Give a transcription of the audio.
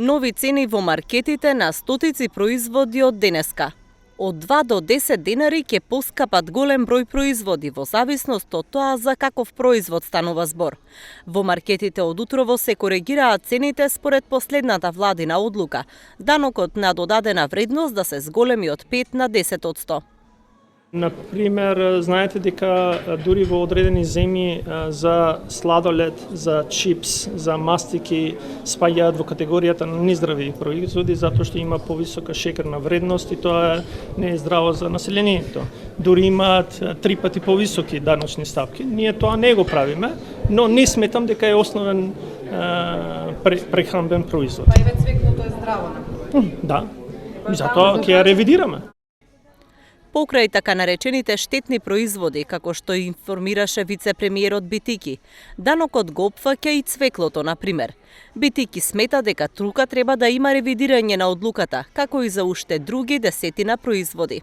Нови цени во маркетите на стотици производи од денеска. Од 2 до 10 денари ќе поскапат голем број производи во зависност од тоа за каков производ станува збор. Во маркетите од утрово се коригираат цените според последната владина одлука, данокот на додадена вредност да се зголеми од 5 на 10%. Например, знаете дека дури во одредени земји за сладолед, за чипс, за мастики спаѓаат во категоријата на нездрави производи затоа што има повисока шекерна вредност и тоа не е здраво за населението. Дури имаат 3 пати повисоки даночни ставки. Ние тоа не го правиме, но не сметам дека е основен прехранбен производ. Па и веќе цвеклото е здраво, например. Да, и затоа ќе ја ревидираме. Покрај така наречените штетни производи, како што информираше вице-премиерот Битики, данокот го опфаќа и цвеклото, например. Битики смета дека трука треба да има ревидирање на одлуката, како и за уште други десетина производи.